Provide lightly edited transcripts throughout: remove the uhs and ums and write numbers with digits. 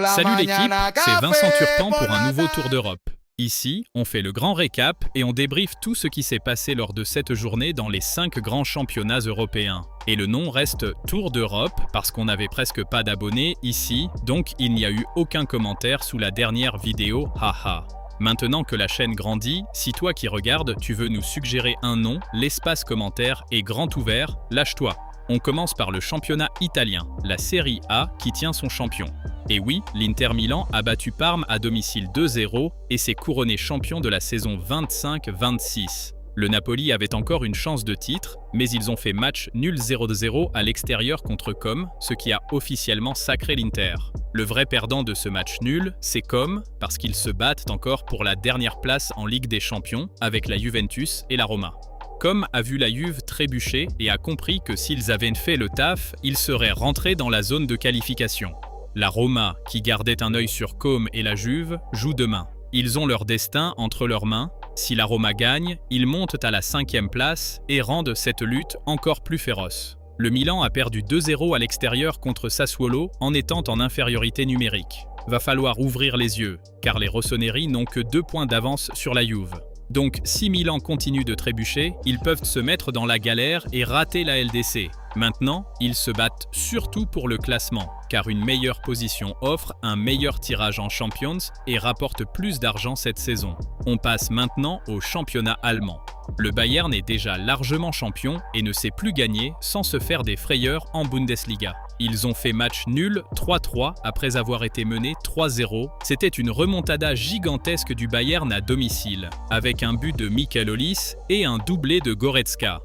Salut l'équipe, c'est Vincent Turpan pour un nouveau Tour d'Europe. Ici, on fait le grand récap et on débriefe tout ce qui s'est passé lors de cette journée dans les 5 grands championnats européens. Et le nom reste Tour d'Europe parce qu'on n'avait presque pas d'abonnés ici, donc il n'y a eu aucun commentaire sous la dernière vidéo, haha. Maintenant que la chaîne grandit, si toi qui regardes, tu veux nous suggérer un nom, l'espace commentaire est grand ouvert, lâche-toi. On commence par le championnat italien, la Serie A qui tient son champion. Et oui, l'Inter Milan a battu Parme à domicile 2-0 et s'est couronné champion de la saison 25-26. Le Napoli avait encore une chance de titre, mais ils ont fait match nul 0-0 à l'extérieur contre Com, ce qui a officiellement sacré l'Inter. Le vrai perdant de ce match nul, c'est Com, parce qu'ils se battent encore pour la dernière place en Ligue des Champions avec la Juventus et la Roma. Com a vu la Juve trébucher et a compris que s'ils avaient fait le taf, ils seraient rentrés dans la zone de qualification. La Roma, qui gardait un œil sur Com et la Juve, joue demain. Ils ont leur destin entre leurs mains. Si la Roma gagne, ils montent à la 5e place et rendent cette lutte encore plus féroce. Le Milan a perdu 2-0 à l'extérieur contre Sassuolo en étant en infériorité numérique. Va falloir ouvrir les yeux, car les rossoneri n'ont que 2 points d'avance sur la Juve. Donc, si Milan continue de trébucher, ils peuvent se mettre dans la galère et rater la LDC. Maintenant, ils se battent surtout pour le classement, car une meilleure position offre un meilleur tirage en Champions et rapporte plus d'argent cette saison. On passe maintenant au championnat allemand. Le Bayern est déjà largement champion et ne sait plus gagner sans se faire des frayeurs en Bundesliga. Ils ont fait match nul 3-3 après avoir été menés 3-0. C'était une remontada gigantesque du Bayern à domicile, avec un but de Michael Ollis et un doublé de Goretzka.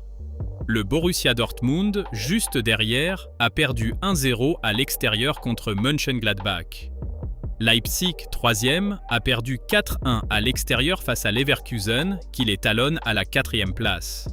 Le Borussia Dortmund, juste derrière, a perdu 1-0 à l'extérieur contre Mönchengladbach. Leipzig, 3e, a perdu 4-1 à l'extérieur face à Leverkusen, qui les talonne à la 4e place.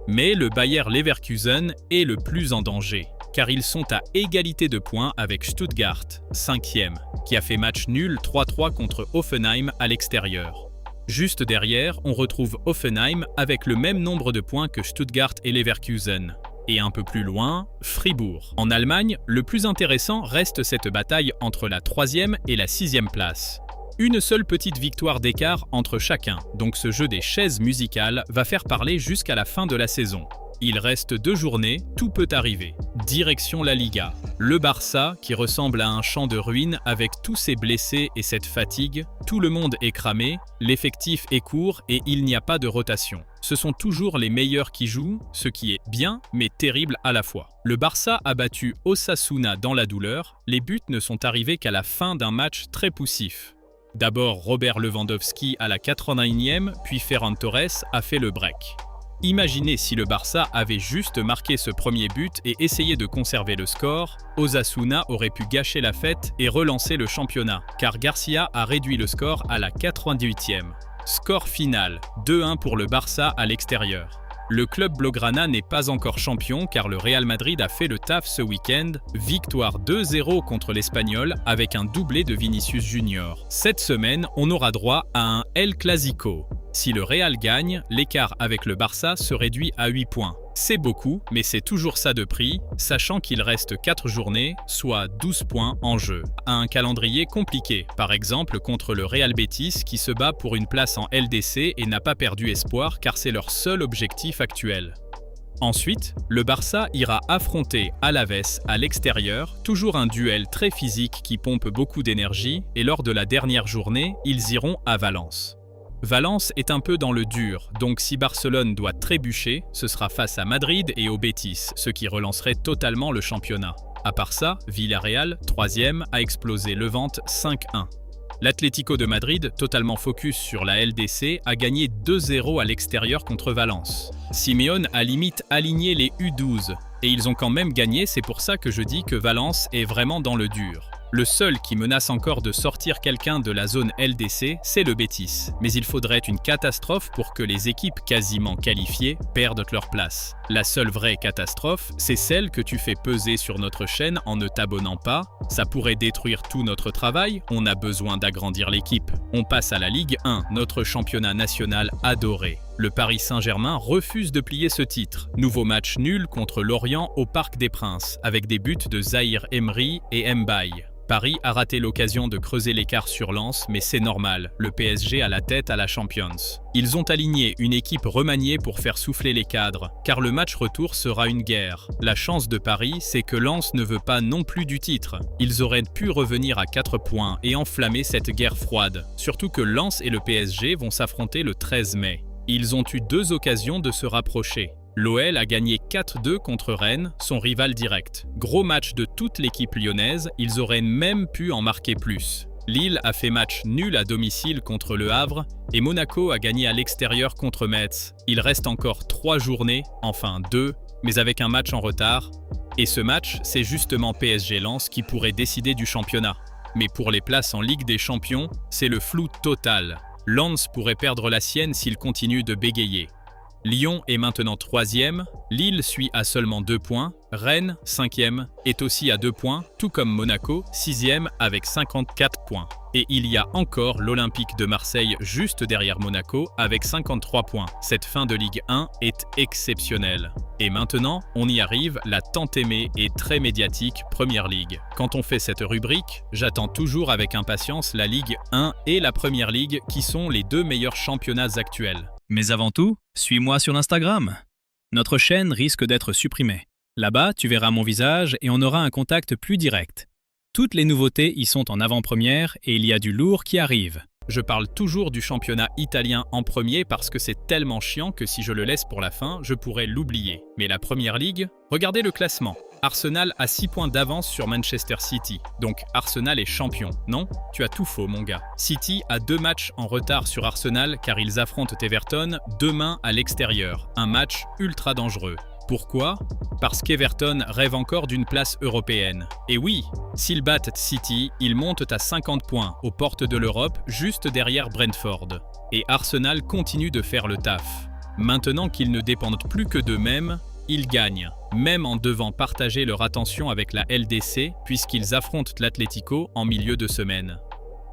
Mais le Bayer Leverkusen est le plus en danger, car ils sont à égalité de points avec Stuttgart, 5e, qui a fait match nul 3-3 contre Hoffenheim à l'extérieur. Juste derrière, on retrouve Hoffenheim avec le même nombre de points que Stuttgart et Leverkusen. Et un peu plus loin, Fribourg. En Allemagne, le plus intéressant reste cette bataille entre la 3e et la 6e place. Une seule petite victoire d'écart entre chacun, donc ce jeu des chaises musicales va faire parler jusqu'à la fin de la saison. Il reste 2 journées, tout peut arriver. Direction la Liga. Le Barça, qui ressemble à un champ de ruines avec tous ses blessés et cette fatigue, tout le monde est cramé, l'effectif est court et il n'y a pas de rotation. Ce sont toujours les meilleurs qui jouent, ce qui est bien mais terrible à la fois. Le Barça a battu Osasuna dans la douleur, les buts ne sont arrivés qu'à la fin d'un match très poussif. D'abord Robert Lewandowski à la 81e, puis Ferran Torres a fait le break. Imaginez si le Barça avait juste marqué ce premier but et essayé de conserver le score, Osasuna aurait pu gâcher la fête et relancer le championnat, car Garcia a réduit le score à la 88e. Score final, 2-1 pour le Barça à l'extérieur. Le club blaugrana n'est pas encore champion car le Real Madrid a fait le taf ce week-end, victoire 2-0 contre l'Espagnol avec un doublé de Vinicius Junior. Cette semaine, on aura droit à un El Clasico. Si le Real gagne, l'écart avec le Barça se réduit à 8 points. C'est beaucoup, mais c'est toujours ça de prix, sachant qu'il reste 4 journées, soit 12 points en jeu. Un calendrier compliqué, par exemple contre le Real Betis qui se bat pour une place en LDC et n'a pas perdu espoir car c'est leur seul objectif actuel. Ensuite, le Barça ira affronter Alavés à l'extérieur, toujours un duel très physique qui pompe beaucoup d'énergie, et lors de la dernière journée, ils iront à Valence. Valence est un peu dans le dur, donc si Barcelone doit trébucher, ce sera face à Madrid et au Betis, ce qui relancerait totalement le championnat. À part ça, Villarreal, 3e, a explosé Levante 5-1. L'Atlético de Madrid, totalement focus sur la LDC, a gagné 2-0 à l'extérieur contre Valence. Simeone a limite aligné les U12, et ils ont quand même gagné, c'est pour ça que je dis que Valence est vraiment dans le dur. Le seul qui menace encore de sortir quelqu'un de la zone LDC, c'est le Betis. Mais il faudrait une catastrophe pour que les équipes quasiment qualifiées perdent leur place. La seule vraie catastrophe, c'est celle que tu fais peser sur notre chaîne en ne t'abonnant pas. Ça pourrait détruire tout notre travail, on a besoin d'agrandir l'équipe. On passe à la Ligue 1, notre championnat national adoré. Le Paris Saint-Germain refuse de plier ce titre. Nouveau match nul contre Lorient au Parc des Princes, avec des buts de Zahir Emery et Mbaye. Paris a raté l'occasion de creuser l'écart sur Lens, mais c'est normal, le PSG a la tête à la Champions. Ils ont aligné une équipe remaniée pour faire souffler les cadres, car le match retour sera une guerre. La chance de Paris, c'est que Lens ne veut pas non plus du titre. Ils auraient pu revenir à 4 points et enflammer cette guerre froide, surtout que Lens et le PSG vont s'affronter le 13 mai. Ils ont eu 2 occasions de se rapprocher. L'OL a gagné 4-2 contre Rennes, son rival direct. Gros match de toute l'équipe lyonnaise, ils auraient même pu en marquer plus. Lille a fait match nul à domicile contre Le Havre et Monaco a gagné à l'extérieur contre Metz. Il reste encore 3 journées, enfin 2, mais avec un match en retard. Et ce match, c'est justement PSG-Lens qui pourrait décider du championnat. Mais pour les places en Ligue des Champions, c'est le flou total. Lens pourrait perdre la sienne s'il continue de bégayer. Lyon est maintenant 3e, Lille suit à seulement 2 points, Rennes, 5e, est aussi à 2 points, tout comme Monaco, 6e avec 54 points. Et il y a encore l'Olympique de Marseille juste derrière Monaco avec 53 points. Cette fin de Ligue 1 est exceptionnelle. Et maintenant, on y arrive, la tant aimée et très médiatique Première Ligue. Quand on fait cette rubrique, j'attends toujours avec impatience la Ligue 1 et la Première Ligue qui sont les 2 meilleurs championnats actuels. Mais avant tout, suis-moi sur Instagram. Notre chaîne risque d'être supprimée. Là-bas, tu verras mon visage et on aura un contact plus direct. Toutes les nouveautés y sont en avant-première et il y a du lourd qui arrive. Je parle toujours du championnat italien en premier parce que c'est tellement chiant que si je le laisse pour la fin, je pourrais l'oublier. Mais la Première Ligue, regardez le classement. Arsenal a 6 points d'avance sur Manchester City. Donc Arsenal est champion, non? Tu as tout faux, mon gars. City a 2 matchs en retard sur Arsenal car ils affrontent Everton demain à l'extérieur. Un match ultra dangereux. Pourquoi? Parce qu'Everton rêve encore d'une place européenne. Et oui, s'ils battent City, ils montent à 50 points aux portes de l'Europe, juste derrière Brentford. Et Arsenal continue de faire le taf. Maintenant qu'ils ne dépendent plus que d'eux-mêmes, ils gagnent, même en devant partager leur attention avec la LDC puisqu'ils affrontent l'Atlético en milieu de semaine.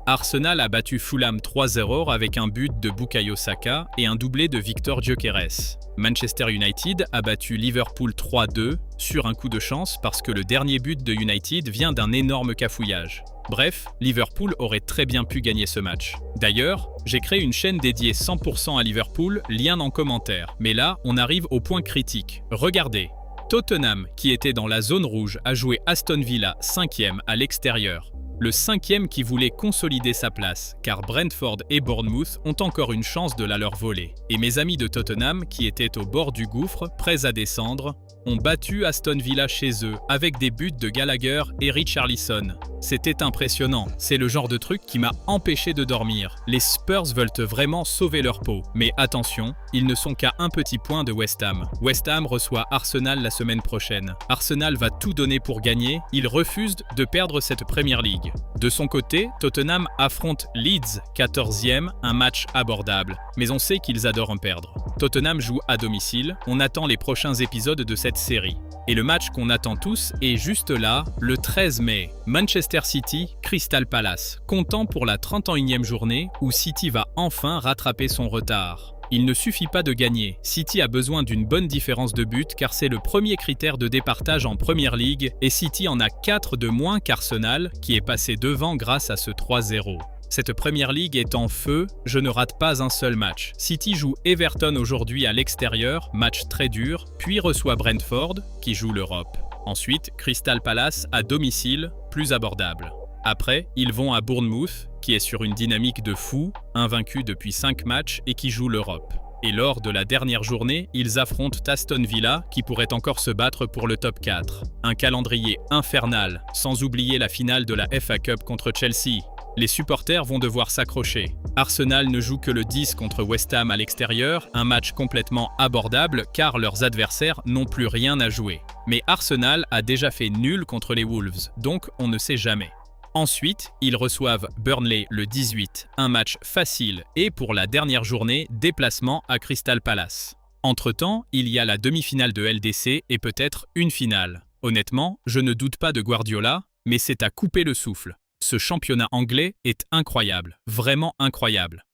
Arsenal a battu Fulham 3-0 avec un but de Bukayo Saka et un doublé de Victor Gyökeres. Manchester United a battu Liverpool 3-2 sur un coup de chance parce que le dernier but de United vient d'un énorme cafouillage. Bref, Liverpool aurait très bien pu gagner ce match. D'ailleurs, j'ai créé une chaîne dédiée 100% à Liverpool, lien en commentaire. Mais là, on arrive au point critique. Regardez, Tottenham, qui était dans la zone rouge, a joué Aston Villa 5e à l'extérieur. Le 5e qui voulait consolider sa place, car Brentford et Bournemouth ont encore une chance de la leur voler. Et mes amis de Tottenham, qui étaient au bord du gouffre, prêts à descendre, ont battu Aston Villa chez eux, avec des buts de Gallagher et Richarlison. C'était impressionnant, c'est le genre de truc qui m'a empêché de dormir. Les Spurs veulent vraiment sauver leur peau. Mais attention, ils ne sont qu'à un petit point de West Ham. West Ham reçoit Arsenal la semaine prochaine. Arsenal va tout donner pour gagner, ils refusent de perdre cette Premier League. De son côté, Tottenham affronte Leeds, 14e, un match abordable. Mais on sait qu'ils adorent en perdre. Tottenham joue à domicile, on attend les prochains épisodes de cette série. Et le match qu'on attend tous est juste là, le 13 mai. Manchester City, Crystal Palace, comptant pour la 31e journée où City va enfin rattraper son retard. Il ne suffit pas de gagner, City a besoin d'une bonne différence de but car c'est le premier critère de départage en Premier League et City en a 4 de moins qu'Arsenal qui est passé devant grâce à ce 3-0. Cette Première Ligue est en feu, je ne rate pas un seul match. City joue Everton aujourd'hui à l'extérieur, match très dur, puis reçoit Brentford, qui joue l'Europe. Ensuite, Crystal Palace à domicile, plus abordable. Après, ils vont à Bournemouth, qui est sur une dynamique de fou, invaincu depuis 5 matchs et qui joue l'Europe. Et lors de la dernière journée, ils affrontent Aston Villa, qui pourrait encore se battre pour le top 4. Un calendrier infernal, sans oublier la finale de la FA Cup contre Chelsea. Les supporters vont devoir s'accrocher. Arsenal ne joue que le 10 contre West Ham à l'extérieur, un match complètement abordable car leurs adversaires n'ont plus rien à jouer. Mais Arsenal a déjà fait nul contre les Wolves, donc on ne sait jamais. Ensuite, ils reçoivent Burnley le 18, un match facile et pour la dernière journée, déplacement à Crystal Palace. Entre-temps, il y a la demi-finale de LDC et peut-être une finale. Honnêtement, je ne doute pas de Guardiola, mais c'est à couper le souffle. Ce championnat anglais est incroyable, vraiment incroyable.